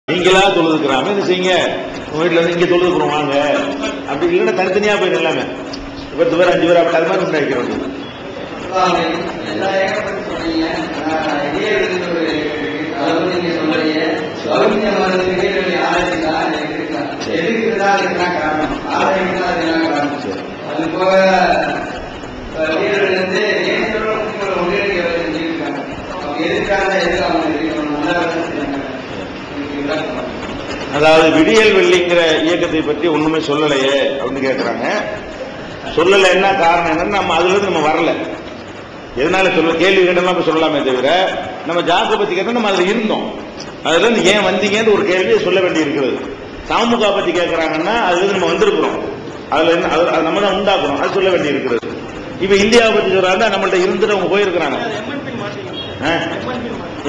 நீங்களா தொழுதுக்கிறாம என்ன செய்யுங்க, உங்க வீட்டுல இருந்து இங்க தொழுதுக்கிறோம் வாங்க, அப்படி இல்லைன்னா தனித்தனியா போயிடும் எல்லாமே. 10 பேர் 5 பேர் அப்படி அது மாதிரி உண்டாக்கிற வேண்டியது. அதாவது விடியல் வெள்ளிங்கிற இயக்கத்தை பற்றி ஒண்ணுமே சொல்லலையே அப்படின்னு கேட்கிறாங்க. சொல்லல என்ன காரணம் என்னன்னு நம்ம அதுல இருந்து நம்ம வரல. எதனால சொல்ல கேள்வி கேட்டெல்லாம் சொல்லலாமே தவிர நம்ம ஜாக்க பத்தி கேட்டா நம்ம அதுல இருந்தோம். அதுல இருந்து ஏன் வந்தீங்கன்னு ஒரு கேள்வியை சொல்ல வேண்டி இருக்கிறது. சமூக பத்தி கேட்கறாங்கன்னா அதுல இருந்து நம்ம வந்திருக்கிறோம், அதுல என்ன நம்ம தான் உண்டாக்குறோம், அது சொல்ல வேண்டி இருக்கிறது. இப்ப இந்தியாவை பத்தி சொல்றாங்க, நம்மள்ட்ட இருந்துட்டு அவங்க போயிருக்கிறாங்க.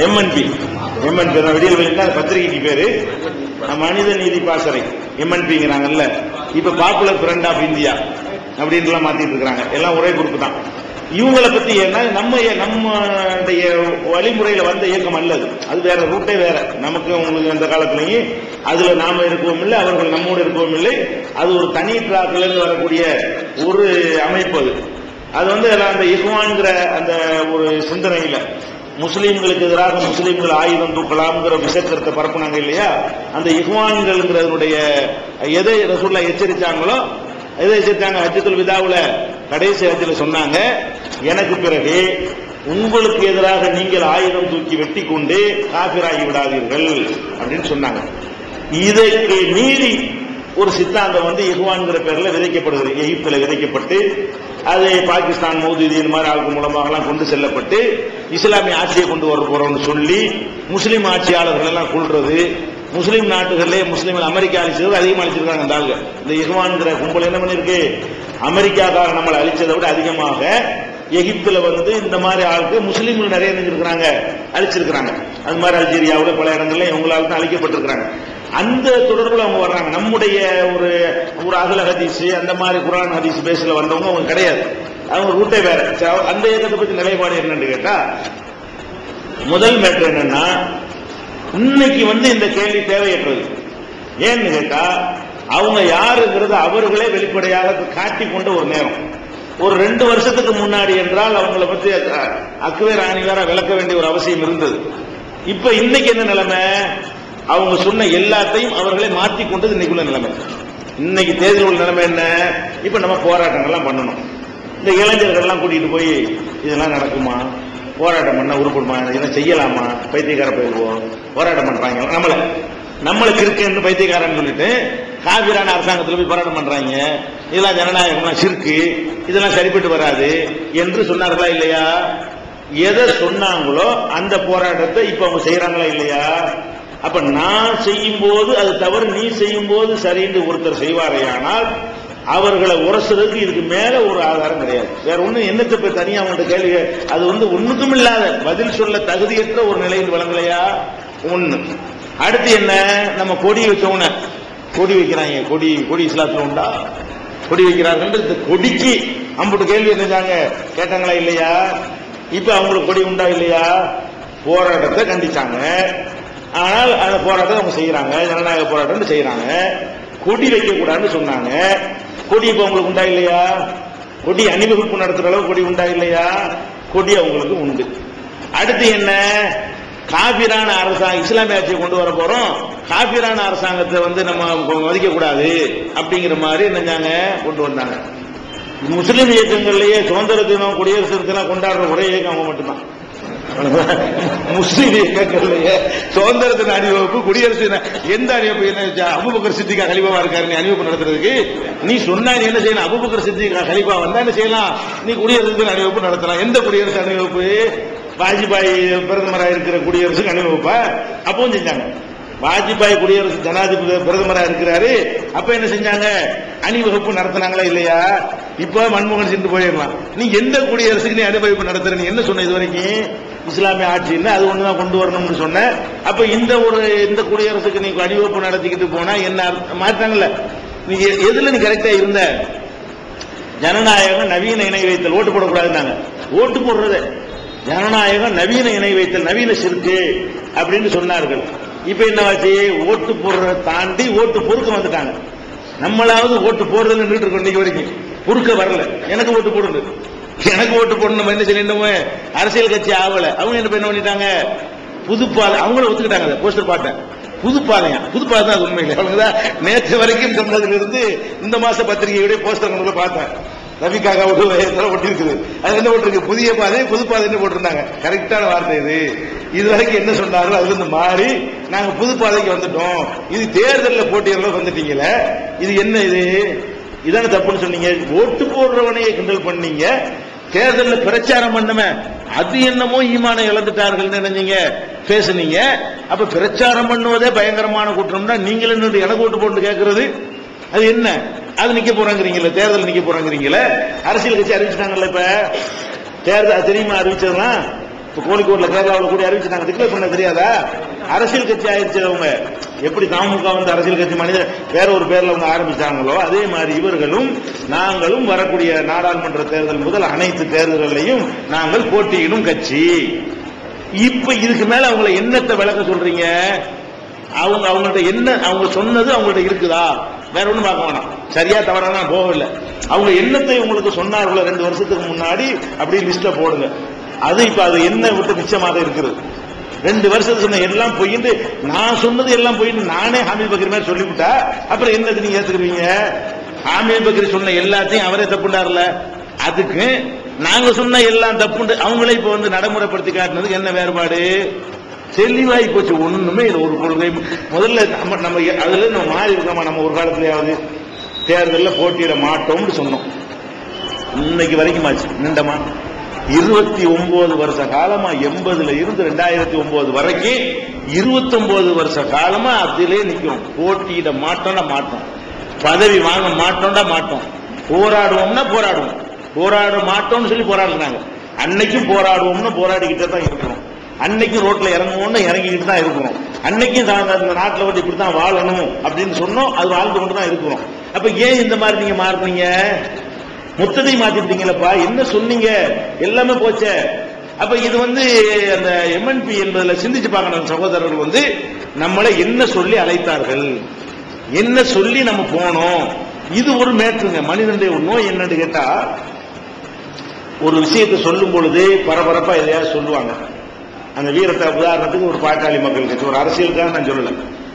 எம்என்பி விடியல் வெள்ளி பத்திரிகைக்கு பேரு மனித நீதி பாசறை எம்என்பிங்கிறாங்கல்ல. இப்ப பாப்புலர் ஃப்ரண்ட் ஆஃப் இந்தியா அப்படின்னு மாத்திட்டு இருக்காங்க. எல்லாம் ஒரே குரூப் தான். இவங்களை பத்தி என்ன, நம்முடைய வழிமுறையில வந்த இயக்கம் அல்லது, அது வேற ரூட்டே வேற. நமக்கு உங்களுக்கு அந்த காலத்திலையும் அதுல நாம இருக்கவும் இல்லை, அவர்கள் நம்மோடு இருக்கவும் இல்லை. அது ஒரு தனி டிராக்ல இருந்து வரக்கூடிய ஒரு அமைப்பு. அது வந்து அந்த இஹ்வான்ங்கிற அந்த ஒரு சிந்தனையில முஸ்லீம்களுக்கு எதிராக முஸ்லீம்கள் ஆயுதம் தூக்கலாம்ங்கிற விசக்கருத்தை பரப்புனாங்க இல்லையா. அந்த இஹ்வான்களுடைய எதை ரசூலுல்லாஹ் எச்சரிச்சாங்களோ, எதை எச்சரிச்சாங்க, ஹஜ்ஜத்துல் விதாவுல கடைசி ஹஜ்ஜில் சொன்னாங்க, எனக்கு பிறகு உங்களுக்கு எதிராக நீங்கள் ஆயுதம் தூக்கி வெட்டி கொண்டு காபிராகி விடாதீர்கள் அப்படின்னு சொன்னாங்க. இதற்கு மீறி ஒரு சித்தாந்தம் வந்து இஹ்வான்ங்கிற பேர்ல விதைக்கப்படுகிறது. எகிப்துல விதைக்கப்பட்டு அது பாகிஸ்தான் மௌதூதி இந்த மாதிரி ஆளுக்கு மூலமாக கொண்டு செல்லப்பட்டு இஸ்லாமிய ஆட்சியை கொண்டு வர போறோம்னு சொல்லி முஸ்லீம் ஆட்சியாளர்கள் எல்லாம் கொள்றது, முஸ்லீம் நாட்டுகளிலே முஸ்லீம்கள் அமெரிக்கா அழிச்சது அதிகமாக அழிச்சிருக்காங்க. அந்த ஆளுங்க இந்த இஹ்வான்ங்கிற கும்பல் என்ன பண்ணிருக்கு, அமெரிக்காக்காக நம்மளை அழிச்சதை விட அதிகமாக எகிப்துல வந்து இந்த மாதிரி ஆளுக்கு முஸ்லீம்கள் நிறைய நினைச்சிருக்கிறாங்க, அழிச்சிருக்கிறாங்க. அது மாதிரி அல்ஜீரியாவில் பல இடங்கள்ல இவங்களால தான் அழிக்கப்பட்டிருக்கிறாங்க. அந்த தொடர்புல அவங்க வர்றாங்க. நம்முடைய ஒரு அகல ஹதீஸ் அந்த மாதிரி குர்ஆன் ஹதீஸ் பேஸ்ல வந்தவங்க அவங்க கிடையாது. அவங்க ரூட்டே வேற. அந்த இயக்கத்தை பத்தி நிலைப்பாடு என்னன்னு கேட்டா, முதல் மேட்டர் என்னன்னா, இன்னைக்கு வந்து இந்த கேள்வி தேவையற்றது. ஏன்னு கேட்டா, அவங்க யாருங்கிறது அவர்களே வெளிப்படையாக காட்டி கொண்ட ஒரு நேரம். ஒரு 2 வருஷத்துக்கு முன்னாடி என்றால் அவங்களை பத்தி அக்குவே ராணிகார விளக்க வேண்டிய ஒரு அவசியம் இருந்தது. இப்ப இன்னைக்கு என்ன நிலைமை, அவங்க சொன்ன எல்லாத்தையும் அவர்களே மாற்றி கொண்டது இன்னைக்குள்ள நிலைமை. இன்னைக்கு தேர்தல் உள்ள நிலைமை என்ன, இப்ப நம்ம போராட்டங்கள்லாம் பண்ணணும். இந்த இளைஞர்கள்லாம் கூட்டிட்டு போய் இதெல்லாம் நடக்குமா, போராட்டம் பண்ண உருப்படுமா, இதெல்லாம் செய்யலாமா, பைத்தியக்கார போயிடுவோம், போராட்டம் பண்றாங்க, நம்மளுக்கு இருக்குன்னு பைத்தியக்காரன்னு சொல்லிட்டு காபிரான அரசாங்கத்தில் போய் போராட்டம் பண்றாங்க. இதெல்லாம் ஜனநாயகம் சிற்கு, இதெல்லாம் சரிப்பட்டு வராது என்று சொன்னார்களா இல்லையா? எதை சொன்னாங்களோ அந்த போராட்டத்தை இப்ப அவங்க செய்யறாங்களா இல்லையா? அப்ப நான் செய்யும் போது அது தவறு, நீ செய்யும் போது சரின்னு ஒருத்தர் செய்வாரையானால் அவர்களை உரசுறதுக்கு இதுக்கு மேல ஒரு ஆதாரம் கிடையாது. வேற ஒண்ணு என்னத்தை போய் தனியா அவங்கள்ட்ட கேள்வி, அது வந்து ஒண்ணுக்கும் இல்லாத பதில் சொல்ல தகுதியற்ற ஒரு நிலையில் வழங்கலையா ஒண்ணு. அடுத்து என்ன, நம்ம கொடி வச்சவன கொடி வைக்கிறாங்க, கொடி இஸ்லாத்துல உண்டா, கொடி வைக்கிறார்கள். இந்த கொடிக்கு அம்புட்டு கேள்வி என்னஞ்சாங்க கேட்டாங்களா இல்லையா? இப்ப அவங்களுக்கு கொடி உண்டா இல்லையா? போராட்டத்தை கண்டிச்சாங்க. ஆனால் அந்த போராட்டத்தை அவங்க செய்யறாங்க, ஜனநாயக போராட்டம் செய்யறாங்க. கொடி வைக்க கூடாதுன்னு சொன்னாங்க. கொடி இப்ப அவங்களுக்கு உண்டா இல்லையா? கொடி அணிவகுப்பு நடத்துற அளவு கொடி உண்டா இல்லையா? கொடி அவங்களுக்கு உண்டு. அடுத்து என்ன, காபிரான அரசாங்கம் இஸ்லாமிய ஆட்சியை கொண்டு வர போறோம், காபிரான அரசாங்கத்தை வந்து நம்ம மதிக்க கூடாது அப்படிங்கிற மாதிரி என்னஞ்சாங்க கொண்டு வந்தாங்க. முஸ்லீம் இயக்கங்கள்லயே சுதந்திர தினம் குடியரசு தினம் கொண்டாடுற ஒரே இயக்கம் அவங்க மட்டும்தான். முஸ்லீம் இயக்கங்கள்லயே சுதந்திர தின அணிவகுப்பு, குடியரசு தின எந்த அணிவகுப்பு என்ன, அபூபக்கர் சித்திகா கலீஃபா இருக்காரு நீ அணிவகுப்பு நடத்துறதுக்கு, நீ சொன்னா நீ என்ன செய்யலாம், அபூபக்கர் சித்திகா கலீஃபா வந்தா என்ன செய்யலாம், நீ குடியரசு தின அணிவகுப்பு நடத்தலாம். எந்த குடியரசு அணிவகுப்பு, வாஜ்பாய் பிரதமராக இருக்கிற குடியரசுக்கு அணிவகுப்பா அப்பவும் செஞ்சாங்க. வாஜ்பாய் குடியரசு ஜனாதிபதி பிரதமராக இருக்கிறாரு, அப்ப என்ன செஞ்சாங்க, அணிவகுப்பு நடத்தினாங்களா இல்லையா? இப்ப மன்மோகன் சிங் போயிடலாம், நீ எந்த குடியரசுக்கு நீ அணிவகுப்பு நடத்துற, நீ என்ன சொன்ன இது வரைக்கும் இஸ்லாமிய ஆட்சின்னு அது ஒண்ணுதான் கொண்டு வரணும்னு சொன்ன. அப்ப இந்த குடியரசுக்கு நீ அணிவகுப்பு நடத்திக்கிட்டு போனா என்ன மாட்டாங்கல்ல? நீ எதுல நீ கரெக்டா இருந்த, ஜனநாயகம் நவீன இணை வைத்தல், ஓட்டு போடக்கூடாதுன்னாங்க, ஓட்டு போடுறது ஜனநாயகம் நவீன இணை வைத்தல், நவீன சிறுக்கு அப்படின்னு சொன்னார்கள். இப்ப என்னவாச்சு, ஓட்டு போடுறத தாண்டி ஓட்டு பொறுக்க வந்துட்டாங்க. நம்மளாவது ஓட்டு போடுறதுன்னு நின்றுட்டு இருக்கோம் இன்னைக்கு வரைக்கும், பொறுக்க வரல. எனக்கு ஓட்டு போடுது, எனக்கு ஓட்டு போடணும். நம்ம என்ன சொல்லிட்டோம், அரசியல் கட்சி ஆகல. அவங்க என்ன பண்ணிட்டாங்க, புதுப்பாலை அவங்களும் ஒத்துக்கிட்டாங்க. போஸ்டர் பார்த்தேன், புதுப்பாளையம் புதுப்பாலை தான் உண்மையில. அவங்கதான் நேற்று வரைக்கும் சொன்னதுல இருந்து இந்த மாச பத்திரிகையுடைய போஸ்டர் பார்த்தேன். ரவிக்காக ஒட்டி இருக்குது. அது என்ன போட்டிருக்கு, புதிய பாதை புதுப்பாதை போட்டிருந்தாங்க. கரெக்டான வார்த்தை இது. இது வரைக்கும் என்ன சொன்னாரோ அதுல இருந்து மாறி நாங்க புதுப்பாதைக்கு வந்துட்டோம். இது தேர்தலில் போட்டியெல்லாம் வந்துட்டீங்களே, இது என்ன, இது இதான தப்புன்னு சொன்னீங்க. ஓட்டு போடுறவனையே கிண்டல் பண்ணீங்க, தேர்தலில் பிரச்சாரம் பண்ணமே அது என்னமோ ஈமானை இழந்துட்டார்கள் நினைஞ்சீங்க, பேசுனீங்க. அப்ப பிரச்சாரம் பண்ணுவதே பயங்கரமான குற்றம்னா நீங்களும் எனக்கு ஓட்டு போட்டு கேட்கறது அது என்ன? அது நிக்க போறாங்கிறீங்களா, தேர்தல் நிக்க போறாங்கிறீங்களா? அரசியல் கட்சி அறிவிச்சிட்டாங்கல்ல, இப்ப தேர்தல் தெரியுமா அறிவிச்சதுலாம். இப்ப கோழிக்கோட்ல கேரளாவில் கூட அறிவிச்சிட்டாங்க, டிக்ளேர் பண்ண தெரியாதா? அரசியல் கட்சி ஆயிடுச்சு. அவங்க எப்படி தமுக வந்து அரசியல் கட்சி மனிதர் வேற ஒரு பேர்ல அவங்க ஆரம்பிச்சாங்களோ அதே மாதிரி இவர்களும் நாங்களும் வரக்கூடிய நாடாளுமன்ற தேர்தல் முதல் அனைத்து தேர்தல்களையும் நாங்கள் போட்டியிடும் கட்சி. இப்ப இதுக்கு மேல அவங்களை என்னத்தை விளக்க சொல்றீங்க? அவங்கள்ட்ட என்ன அவங்க சொன்னது அவங்கள்ட்ட இருக்குதா? வேற ஒண்ணும் பார்க்க வேணாம், சரியா தவறான போகவில்லை. அவங்க என்னத்தை உங்களுக்கு சொன்னார்களோ 2 வருஷத்துக்கு முன்னாடி அப்படி லிஸ்ட்ல போடுங்க. அது இப்ப அது என்ன விட்டு மிச்சமாக இருக்குது. 2 வருஷத்துக்கு சொன்ன எல்லாம் போயிட்டு, நான் சொன்னது எல்லாம் போயிட்டு நானே ஹாமித் பக்கீர் மாதிரி சொல்லிவிட்டா அப்புறம் என்னது நீங்க ஏத்துக்கிறீங்க? ஹாமித் பக்கீர் சொன்ன எல்லாத்தையும் அவரே தப்புண்டார்ல, அதுக்கு நாங்க சொன்ன எல்லாம் தப்புண்டு அவங்களே இப்ப வந்து நடைமுறைப்படுத்தி காட்டினதுக்கு என்ன வேறுபாடு? தெளிவாய் போச்சு. ஒண்ணுமே இது ஒரு கொள்கை. முதல்ல நம்ம அதுல நம்ம மாறி இருக்கோமா? நம்ம ஒரு காலத்திலேயாவது தேர்தலில் போட்டியிட மாட்டோம்னு சொன்னோம். இன்னைக்கு வரைக்கும் ஆச்சு நின்றமா? 29 வருஷ காலமா, 80ல இருந்து 2009 வரைக்கும் 29 வருஷ காலமா அதிலே நிக்கிறோம். போட்டியிட மாட்டோம்னா மாட்டோம், பதவி வாங்க மாட்டோம்னா மாட்டோம், போராடுவோம்னா போராடுவோம். போராட மாட்டோம்னு சொல்லி போராடுறாங்க. அன்னைக்கும் போராடுவோம்னு போராடிக்கிட்டே தான் இருக்கிறோம். அன்னைக்கும் ரோட்ல இறங்குவோம்னு இறங்கிக்கிட்டு தான் இருக்கிறோம். அன்னைக்கும் இந்த நாட்டில் வந்து இப்படித்தான் வாழணும் அப்படின்னு சொன்னோம், அது வாழ்ந்து கொண்டு தான் இருக்கிறோம். அப்ப ஏன் இந்த மாதிரி நீங்க மாறுறீங்க? முத்ததை மாத்திட்டீங்களப்பா, என்ன சொன்னீங்க? எல்லாமே போச்சே. அப்ப இது வந்து அந்த எம்என்பி என்பதில் சிந்திச்சு பார்க்கணும். சகோதரர்கள் வந்து நம்மளை என்ன சொல்லி அழைத்தார்கள், என்ன சொல்லி நம்ம போனோம், இது ஒரு மேற்றுங்க. மனிதனுடைய நோய் என்னன்னு கேட்டா, ஒரு விஷயத்தை சொல்லும் பொழுது பரபரப்பா எதையாவது சொல்லுவாங்க. அந்த வீரத்தை உதாரணத்துக்கு ஒரு பாட்டாளி மக்கள் கட்சி, ஒரு அரசியலுக்காக நான் சொல்லல,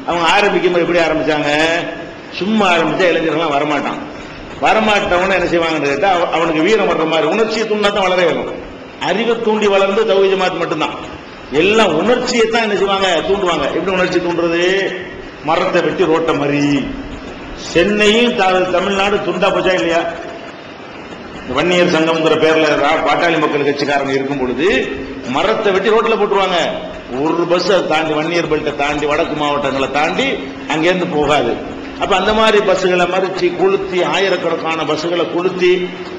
அவங்க ஆரம்பிக்கும்போது எப்படி ஆரம்பிச்சாங்க? சும்மா ஆரம்பிச்சா இளைஞர்கள்லாம் வரமாட்டான். வரமாட்டவன என்ன செய்வாங்கன்னு கேட்டா, அவனுக்கு வீரம் வர்ற மாதிரி உணர்ச்சியை தூண்டா தான் வளர வேணும். அறிவை தூண்டி வளர்ந்து தௌஹீத் ஜமாத் மட்டும்தான். எல்லாம் உணர்ச்சியை தான் என்ன செய்வாங்க, தூண்டுவாங்க. எப்படி உணர்ச்சி தூண்டுறது? மரத்தை வெட்டி ரோட்ட மாதிரி. சென்னையும் தமிழ்நாடு துண்டா போச்சா இல்லையா? வன்னியர் சங்கம்ங்கிற பேர்ல பாட்டாளி மக்கள் கட்சிக்காரங்க இருக்கும் பொழுது மரத்தை வெட்டி ரோட்ல போட்டுருவாங்க. ஒரு பஸ் தாண்டி வன்னியர் பெல்ட்டை தாண்டி வடக்கு மாவட்டங்களை தாண்டி அங்கிருந்து போகாது. அப்ப அந்த மாதிரி பஸ்ஸுகளை மறிச்சு கொளுத்தி, ஆயிரக்கணக்கான பஸ்ஸுகளை கொளுத்தி,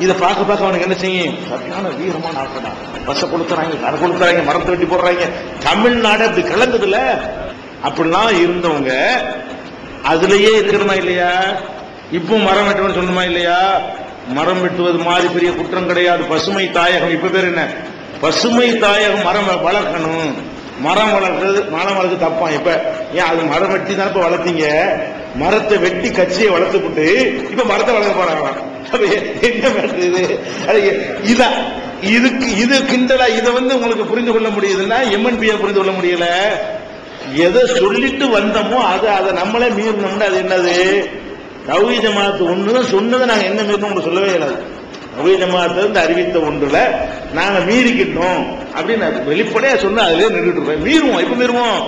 இதை பார்க்க பார்க்க அவனுக்கு என்ன செய்யும்? சரியான வீரமான ஆட்டம். பஸ்ஸை கொளுத்துறாங்க, அதை கொளுத்துறாங்க, மரத்தை வெட்டி போடுறாங்க. தமிழ்நாடு அப்படி கலந்ததுல அப்படிலாம் இருந்தவங்க அதுலயே இருக்கிறமா இல்லையா? இப்போ மரம் வெட்டுவன்னு சொன்னமா இல்லையா? மரம் வெட்டுவது மாதிரி பெரிய குற்றம் கிடையாது. பசுமை தாயகம், இப்ப பேர் என்ன? பசுமை தாயகம். மரம் வளர்க்கணும், மரம் வளர்க்க தப்பான். இப்ப ஏன் அது மரம் வெட்டி தான் இப்ப வளர்த்தீங்க? மரத்தை வெட்டி கட்சியை வளர்த்துக்கிட்டு இப்ப மரத்தை வளர்க்க போறாங்க. என்ன பண்றது? இது கிண்டலா? இதை வந்து உங்களுக்கு புரிந்து கொள்ள முடியுதுன்னா எம்என்பியை புரிந்து கொள்ள முடியல. எதை சொல்லிட்டு வந்தோமோ அதை நம்மளே மீறினோம்னா அது என்னது? தௌஹீத் ஜமாத் ஒண்ணுதான் சொன்னதை நாங்க என்ன மீறணும் சொல்லவே இல்லை. தௌஹீத் ஜமாத் வந்து அறிவித்த ஒன்றுல நாங்க மீறிக்கிட்டோம் அப்படின்னு வெளிப்படையா சொன்னா அதுலயே நின்றுட்டு இருக்கோம். மீறுவோம். எப்ப மீறுவோம்?